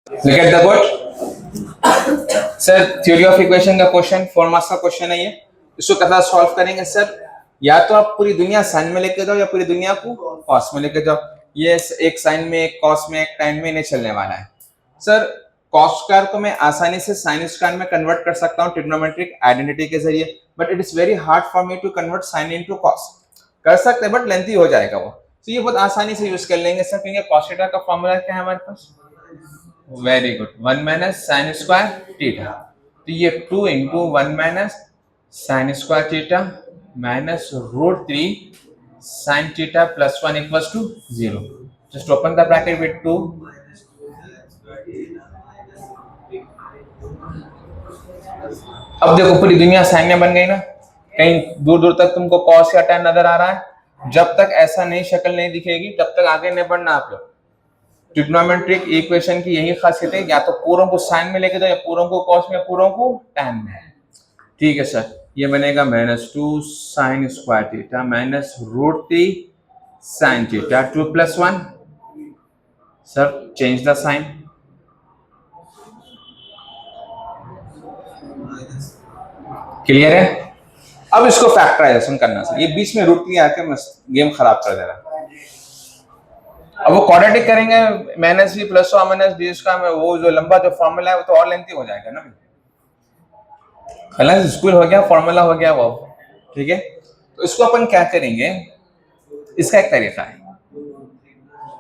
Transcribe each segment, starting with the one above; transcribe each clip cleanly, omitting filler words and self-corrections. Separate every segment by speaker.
Speaker 1: Look at the board. Sir theory of equation का question 4 marks का question है ये। इसको कैसा सॉल्व करेंगे सर? या तो आप पूरी दुनिया साइन में लेके जाओ या पूरी दुनिया को कॉस में लेके जाओ। ये एक साइन में, एक कॉस में, एक टाइम में नहीं चलने वाला है सर। कॉस स्क्वायर को मैं आसानी से साइन स्क्वायर में कन्वर्ट कर सकता हूँ ट्रिग्नोमेट्रिक आइडेंटिटी के जरिए, but it is very hard for me to convert sine into cos. कर सकते हैं बट लेंथी हो जाएगा वो, तो ये बहुत आसानी से यूज कर लेंगे सर। क्योंकि कॉस थीटा का फॉर्मूला क्या है हमारे पास? Very good, 1 minus sine square theta. तो ये 2 into 1 minus sine square theta minus √3 sine theta plus 1 equals to 0। Just open the bracket with 2। अब देखो पूरी दुनिया साइन में बन गई ना। कहीं दूर दूर तक तुमको कॉस या tan नजर आ रहा है। जब तक ऐसा नई शक्ल नहीं दिखेगी तब तक आगे नहीं बढ़ना आप लोग। ट्रिग्नोमेट्रिक इक्वेशन की यही खासियत है, या तो पूरों को साइन में लेके जाओ या पूरों को कॉस में, पूरों को tan में। ठीक है सर, ये बनेगा -2 sine square theta minus √3 sine theta 2 + 1। Sir change the sine. Clear है? अब इसको फैक्टराइजेशन करना सर। ये बीच में √3 आके गेम खराब कर दे रहा है। अब वो क्वाड्रेटिक करेंगे -b + a - d स्क्वायर में, वो जो लंबा जो फॉर्मूला है वो तो और लेंथी हो जाएगा ना। खलास स्कूल हो गया, फॉर्मूला हो गया वो। ठीक है, तो इसको अपन क्या करेंगे, इसका एक तरीका है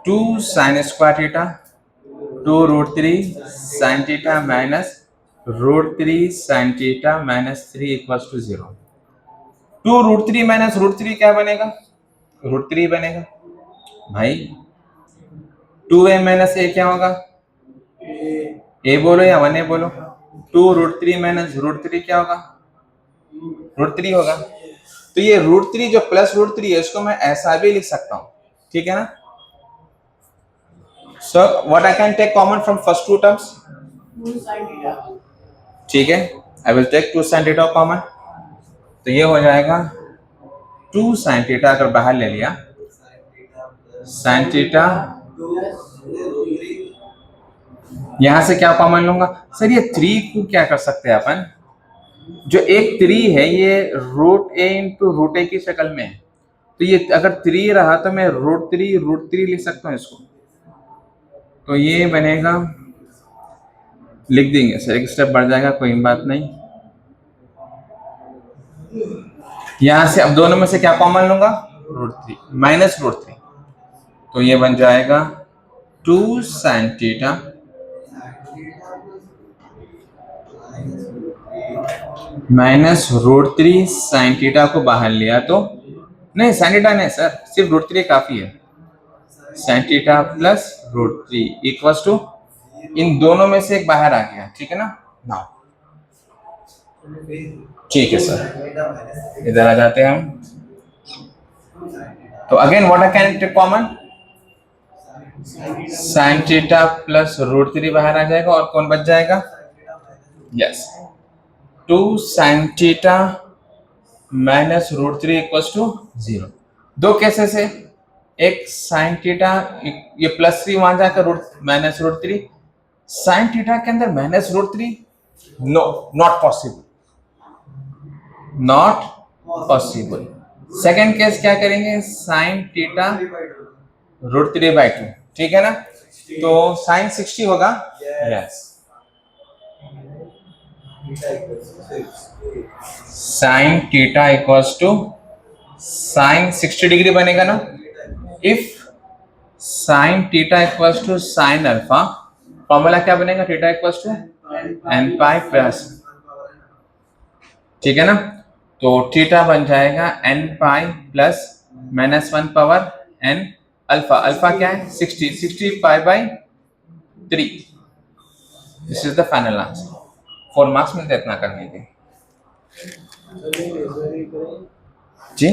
Speaker 1: 2 sine square theta 2 √3 sine theta minus √3 sine theta minus 3 equals to 0। 2 √3 minus √3 क्या बनेगा? √3 बनेगा भाई। 2a माइनस a क्या होगा? a बोलो या 1a बोलो। 2 √3 माइनस √3 क्या होगा? √3 होगा। तो ये √3 जो प्लस √3 है इसको मैं ऐसा भी लिख सकता हूं, ठीक है ना। So what I can take common from first two terms? ठीक है, I will take 2 sin theta common. तो ये हो जाएगा 2 sin थीटा, अगर बाहर ले लिया sin थीटा, यहां से क्या कॉमन लूंगा सर? ये 3 को क्या कर सकते हैं अपन, जो एक 3 है ये √a इंटू √a की शक्ल में है। तो ये अगर 3 रहा तो मैं √3 लिख सकता हूँ इसको। तो ये बनेगा, लिख देंगे सर, एक स्टेप बढ़ जाएगा, कोई बात नहीं। यहां से अब दोनों में से क्या कॉमन लूंगा? √3 माइनस √3। तो ये बन जाएगा 2 sin theta minus √3 sin theta को बाहर लिया तो नहीं, sin थीटा नहीं सर, सिर्फ √3 काफी है। sin theta plus √3 equals to, इन दोनों में से एक बाहर आ गया, ठीक है ना। नाउ ठीक है सर, इधर आ जाते हैं हम। तो again what I can take common? sin theta plus √3 बाहर आ जाएगा और कौन बच जाएगा? Yes, 2 sin theta minus √3 equals to 0। दो केसेस है, एक sin थीटा, ये +3 वहां जाकर माइनस √3, sin थीटा के अंदर minus √3, no not possible, not possible. Second case क्या करेंगे? sin थीटा √3/2, ठीक है ना। तो sin 60 होगा, yes, sin theta equals to sin 60 degree बनेगा ना। If sin theta equals to sin alpha, formula क्या बनेगा? Theta equals to n pi plus, ठीक है ना। तो थीटा बन जाएगा n pi plus -1 power n alpha. Alpha क्या है? 60 पाई/3। This is the final answer. 4 marks मिलते इतना करने के। जी